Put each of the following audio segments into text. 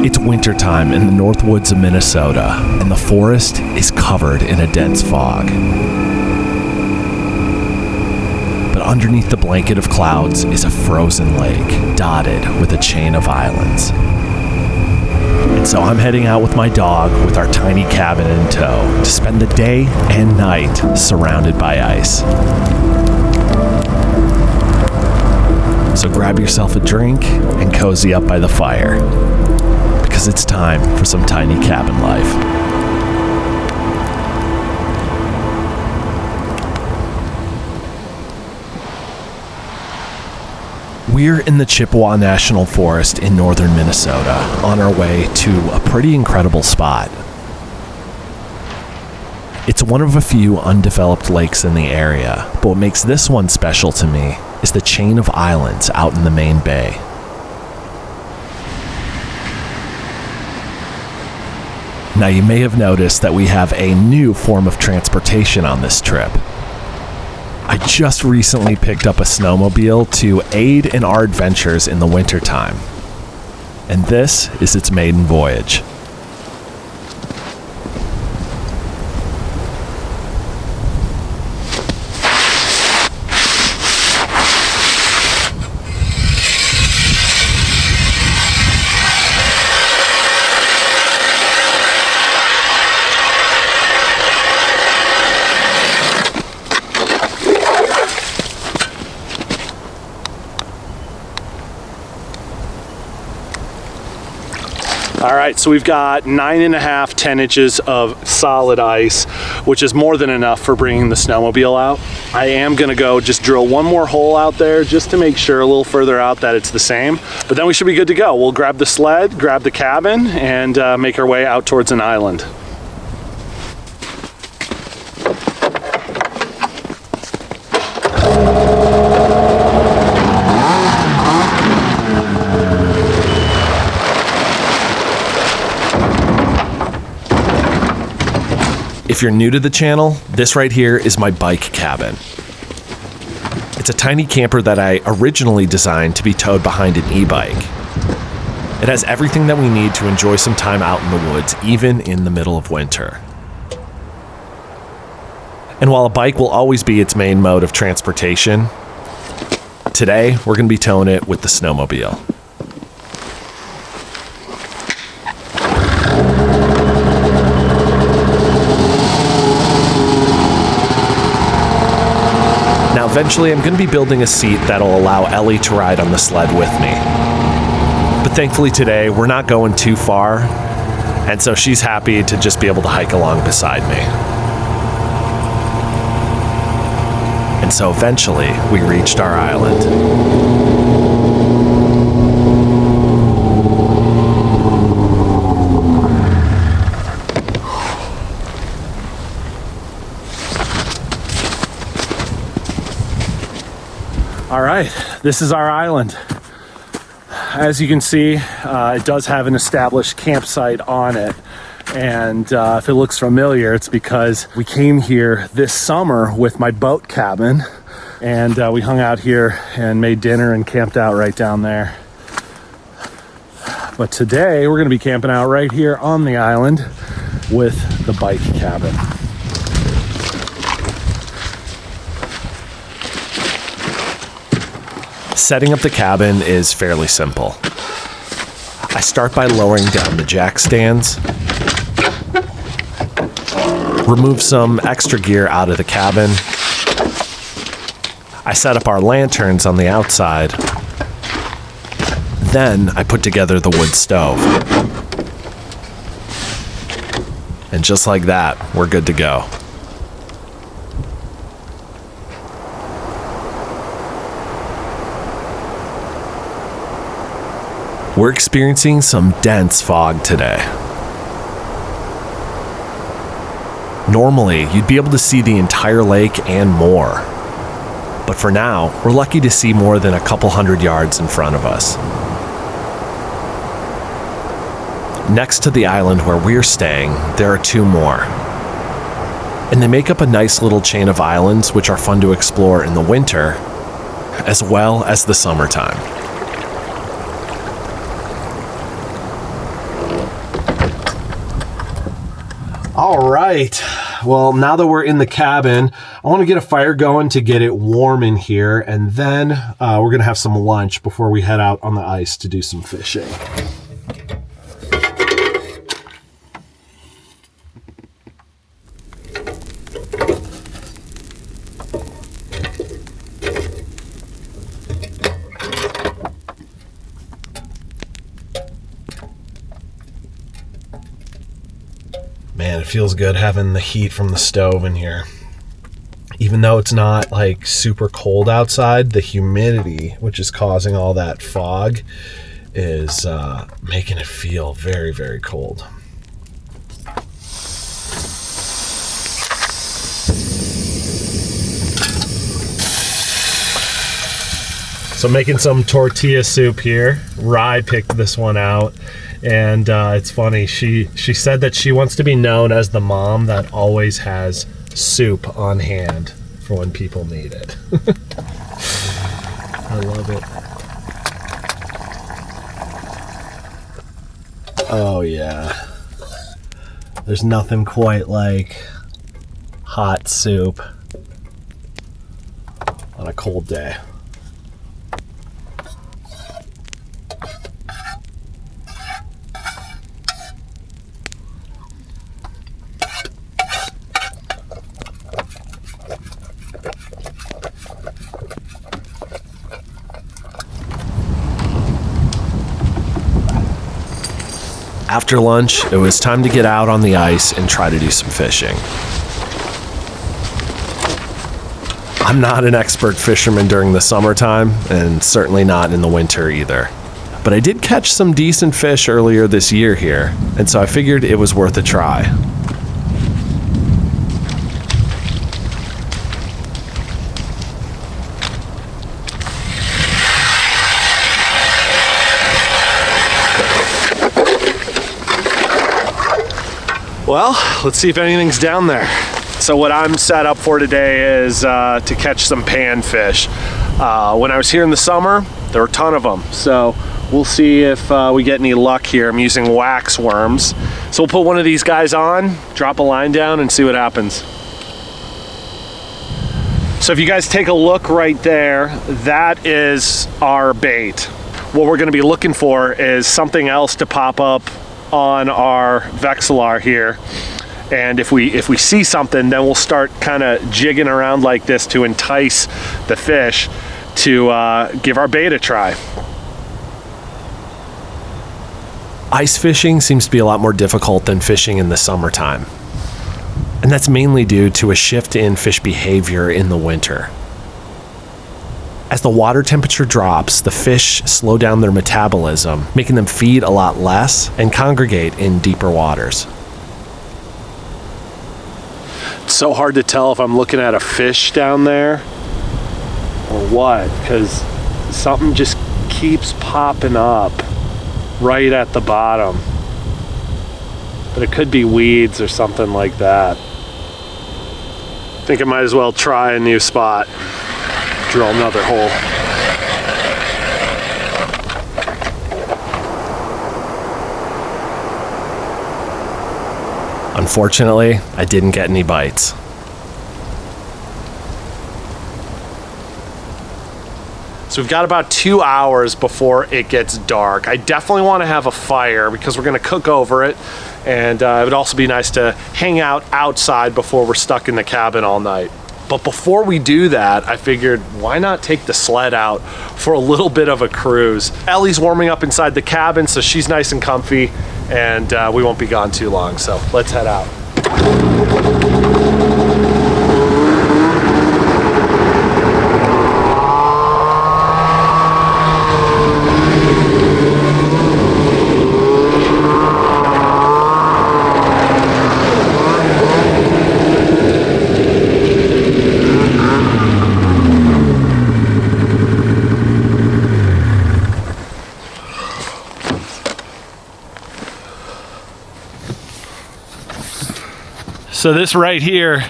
It's wintertime in the Northwoods of Minnesota, and the forest is covered in a dense fog. But underneath the blanket of clouds is a frozen lake, dotted with a chain of islands. And so I'm heading out with my dog with our tiny cabin in tow to spend the day and night surrounded by ice. So grab yourself a drink and cozy up by the fire, because it's time for some tiny cabin life. We're in the Chippewa National Forest in northern Minnesota on our way to a pretty incredible spot. It's one of a few undeveloped lakes in the area, but what makes this one special to me is the chain of islands out in the main bay. Now, you may have noticed that we have a new form of transportation on this trip. I just recently picked up a snowmobile to aid in our adventures in the wintertime, and this is its maiden voyage. All right, so we've got 9.5, 10 inches of solid ice, which is more than enough for bringing the snowmobile out. I am gonna go just drill one more hole out there just to make sure a little further out that it's the same, but then we should be good to go. We'll grab the sled, grab the cabin, and make our way out towards an island. If you're new to the channel, this right here is my bike cabin. It's a tiny camper that I originally designed to be towed behind an e-bike. It has everything that we need to enjoy some time out in the woods, even in the middle of winter. And while a bike will always be its main mode of transportation, today we're going to be towing it with the snowmobile. Now, eventually I'm going to be building a seat that'll allow Ellie to ride on the sled with me. But thankfully today we're not going too far, and so she's happy to just be able to hike along beside me. And so eventually we reached our island. All right, this is our island. As you can see, it does have an established campsite on it. And if it looks familiar, it's because we came here this summer with my boat cabin, and we hung out here and made dinner and camped out right down there. But today we're gonna be camping out right here on the island with the bike cabin. Setting up the cabin is fairly simple. I start by lowering down the jack stands, remove some extra gear out of the cabin. I set up our lanterns on the outside. Then I put together the wood stove. And just like that, we're good to go. We're experiencing some dense fog today. Normally, you'd be able to see the entire lake and more. But for now, we're lucky to see more than a couple hundred yards in front of us. Next to the island where we're staying, there are two more. And they make up a nice little chain of islands which are fun to explore in the winter, as well as the summertime. All right, well, now that we're in the cabin, I want to get a fire going to get it warm in here, and then we're gonna have some lunch before we head out on the ice to do some fishing. Man, it feels good having the heat from the stove in here. Even though it's not like super cold outside, the humidity, which is causing all that fog, is making it feel very, very cold. So making some tortilla soup here. Rye picked this one out. And it's funny, she said that she wants to be known as the mom that always has soup on hand for when people need it. I love it. Oh yeah. There's nothing quite like hot soup on a cold day. After lunch, it was time to get out on the ice and try to do some fishing. I'm not an expert fisherman during the summertime, and certainly not in the winter either. But I did catch some decent fish earlier this year here, and so I figured it was worth a try. Well, let's see if anything's down there. So what I'm set up for today is to catch some panfish. When I was here in the summer, there were a ton of them. So we'll see if we get any luck here. I'm using wax worms. So we'll put one of these guys on, drop a line down, and see what happens. So if you guys take a look right there, that is our bait. What we're gonna be looking for is something else to pop up on our Vexilar here, and if we see something, then we'll start kind of jigging around like this to entice the fish to give our bait a try. Ice fishing seems to be a lot more difficult than fishing in the summertime, and that's mainly due to a shift in fish behavior in the winter. As the water temperature drops, the fish slow down their metabolism, making them feed a lot less and congregate in deeper waters. It's so hard to tell if I'm looking at a fish down there or what, because something just keeps popping up right at the bottom. But it could be weeds or something like that. I think I might as well try a new spot. Drill another hole. Unfortunately, I didn't get any bites. So we've got about 2 hours before it gets dark. I definitely want to have a fire because we're going to cook over it, and it would also be nice to hang out outside before we're stuck in the cabin all night. But before we do that, I figured, why not take the sled out for a little bit of a cruise? Ellie's warming up inside the cabin, so she's nice and comfy, and we won't be gone too long, so let's head out. So this right here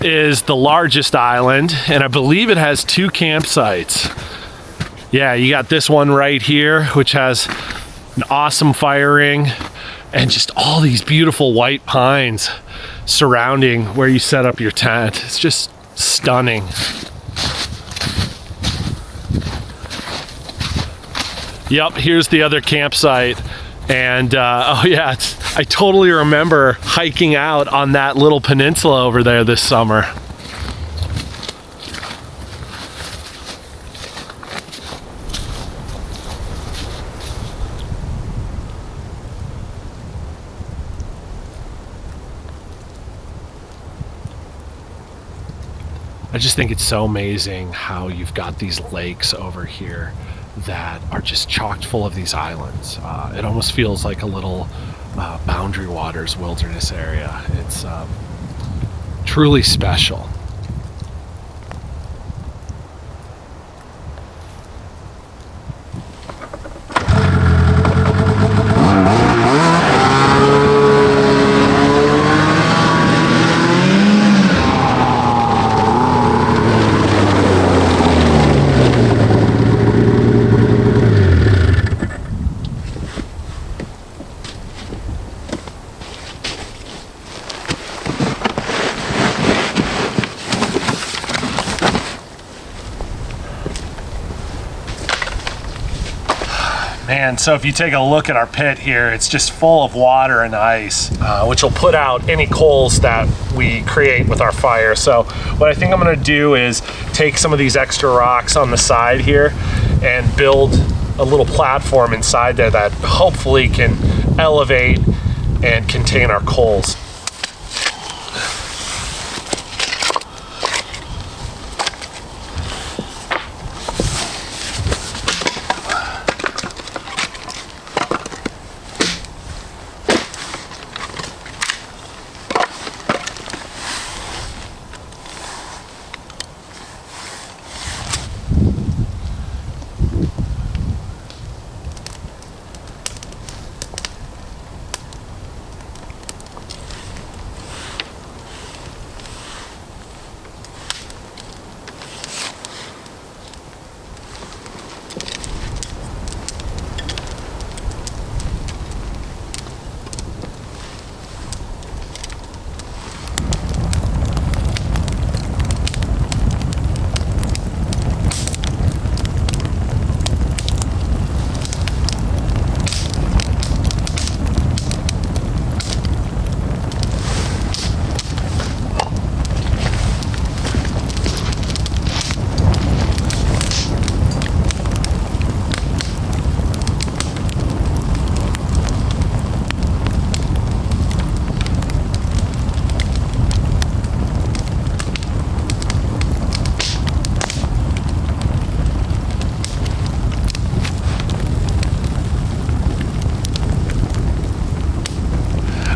is the largest island, and I believe it has 2 campsites. Yeah, you got this one right here, which has an awesome fire ring, and just all these beautiful white pines surrounding where you set up your tent. It's just stunning. Yep, here's the other campsite. And oh yeah, I totally remember hiking out on that little peninsula over there this summer. I just think it's so amazing how you've got these lakes over here that are just chocked full of these islands. It almost feels like a little Boundary Waters wilderness area. It's truly special. Man, so if you take a look at our pit here, it's just full of water and ice, which will put out any coals that we create with our fire. So what I think I'm gonna do is take some of these extra rocks on the side here and build a little platform inside there that hopefully can elevate and contain our coals.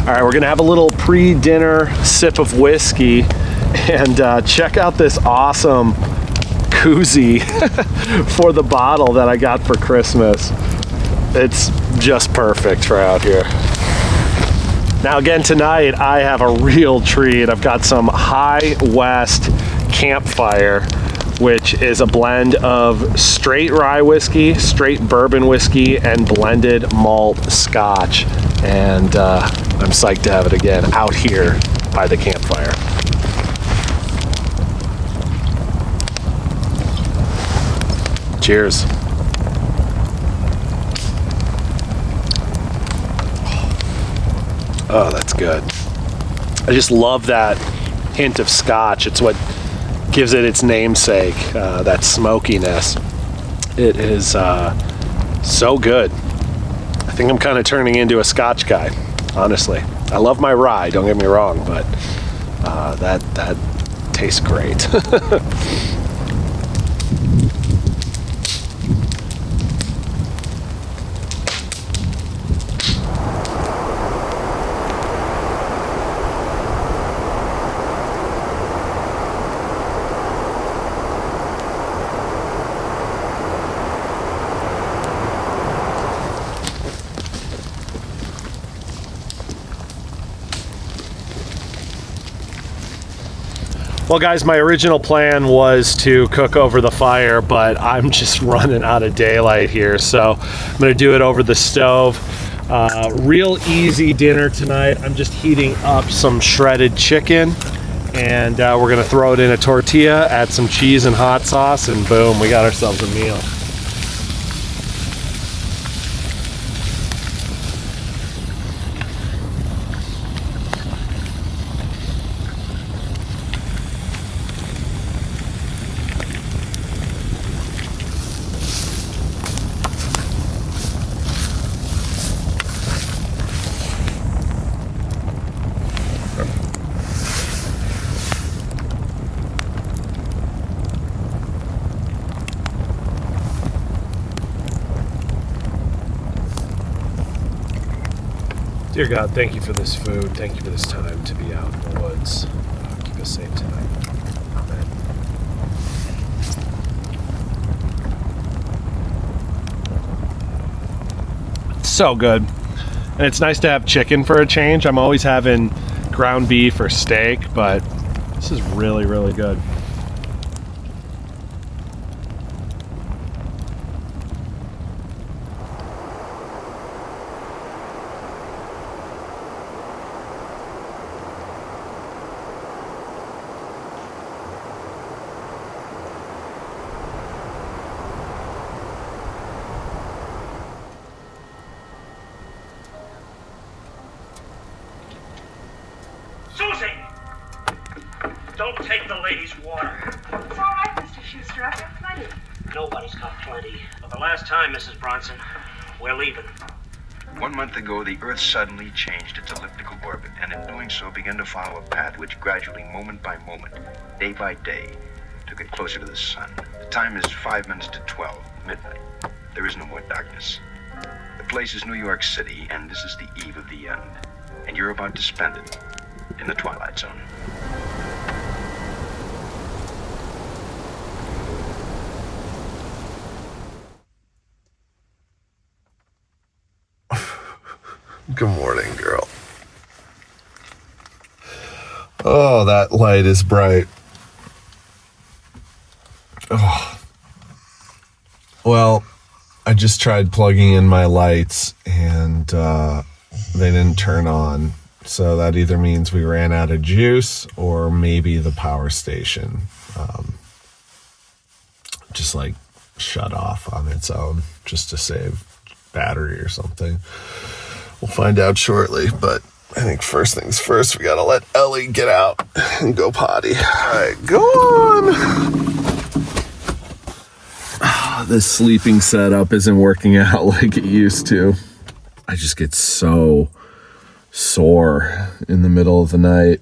All right, we're gonna have a little pre-dinner sip of whiskey and check out this awesome koozie for the bottle that I got for Christmas. It's just perfect for out here. Now again, tonight I have a real treat. I've got some High West Campfire, which is a blend of straight rye whiskey, straight bourbon whiskey, and blended malt scotch. And I'm psyched to have it again out here by the campfire. Cheers. Oh, that's good. I just love that hint of scotch. It's what gives it its namesake, that smokiness. It is so good. I think I'm kind of turning into a scotch guy, honestly. I love my rye, don't get me wrong, but that tastes great. Well, guys, my original plan was to cook over the fire, but I'm just running out of daylight here, so I'm gonna do it over the stove. Real easy dinner tonight. I'm just heating up some shredded chicken, and we're gonna throw it in a tortilla, add some cheese and hot sauce, and boom, we got ourselves a meal. Dear God, thank you for this food. Thank you for this time to be out in the woods. Keep us safe tonight. Amen. So good. And it's nice to have chicken for a change. I'm always having ground beef or steak, but this is really, really good. Susie! Don't take the lady's water. It's all right, Mr. Schuster. I've got plenty. Nobody's got plenty. For the last time, Mrs. Bronson, we're leaving. 1 month ago, the Earth suddenly changed its elliptical orbit, and in doing so began to follow a path which gradually, moment by moment, day by day, took it closer to the sun. The time is 5 minutes to 12, midnight. There is no more darkness. The place is New York City, and this is the eve of the end. And you're about to spend it in the Twilight Zone. Good morning, girl. Oh, that light is bright. Oh. Well, I just tried plugging in my lights and they didn't turn on. So that either means we ran out of juice or maybe the power station just like shut off on its own just to save battery or something. We'll find out shortly, but I think first things first, we gotta let Ellie get out and go potty. All right, go on. This sleeping setup isn't working out like it used to. I just get so sore in the middle of the night.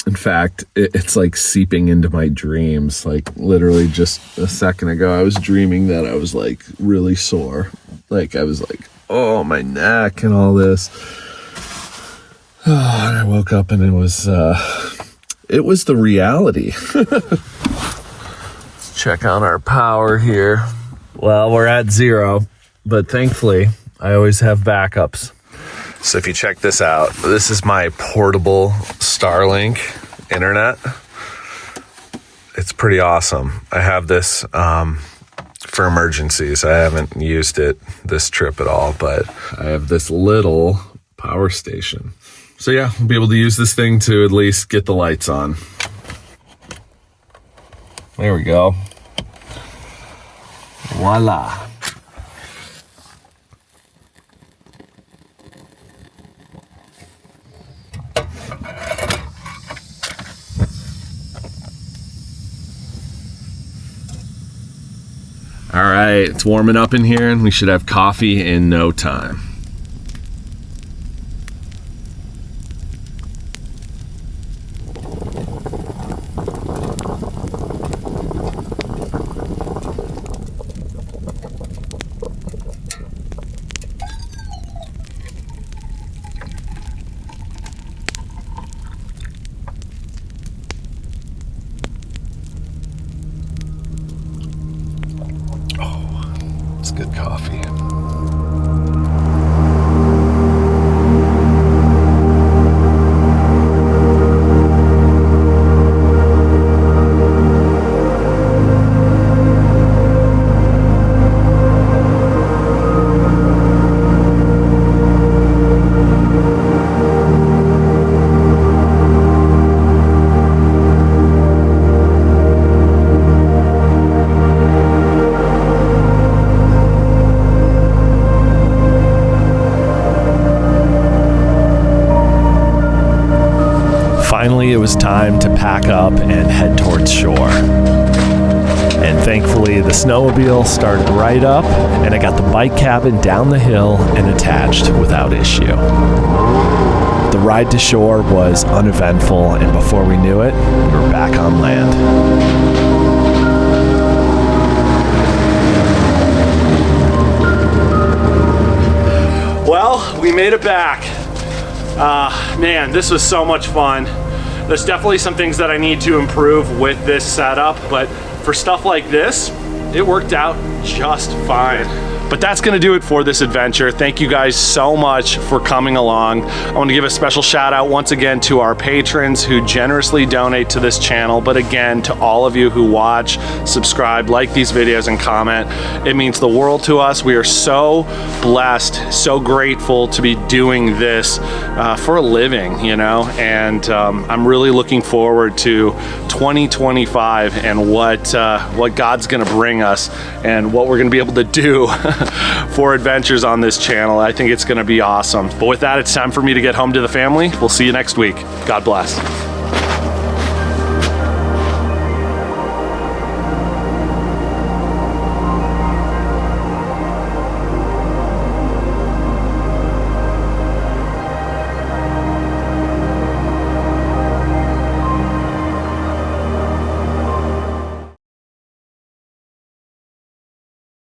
In fact, it's like seeping into my dreams. Like literally just a second ago, I was dreaming that I was like really sore. Like I was like, oh, my neck and all this. Oh, and I woke up and it was the reality. Let's check on our power here. Well, we're at 0, but thankfully I always have backups. So if you check this out, this is my portable Starlink internet. It's pretty awesome. I have this for emergencies. I haven't used it this trip at all, but I have this little power station. So yeah, I'll be able to use this thing to at least get the lights on. There we go. Voila. All right, it's warming up in here and we should have coffee in no time. It's good coffee. finally it was time to pack up and head towards shore. And thankfully the snowmobile started right up and I got the bike cabin down the hill and attached without issue. The ride to shore was uneventful, and before we knew it, we were back on land. Well, we made it back. Man, this was so much fun. There's definitely some things that I need to improve with this setup, but for stuff like this, it worked out just fine. But that's gonna do it for this adventure. Thank you guys so much for coming along. I want to give a special shout out once again to our patrons who generously donate to this channel, but again, to all of you who watch, subscribe, like these videos, and comment. It means the world to us. We are so blessed, so grateful to be doing this for a living, you know, and I'm really looking forward to 2025 and what God's gonna bring us and what we're gonna be able to do for adventures on this channel. I think it's gonna be awesome. But with that, it's time for me to get home to the family. We'll see you next week. God bless.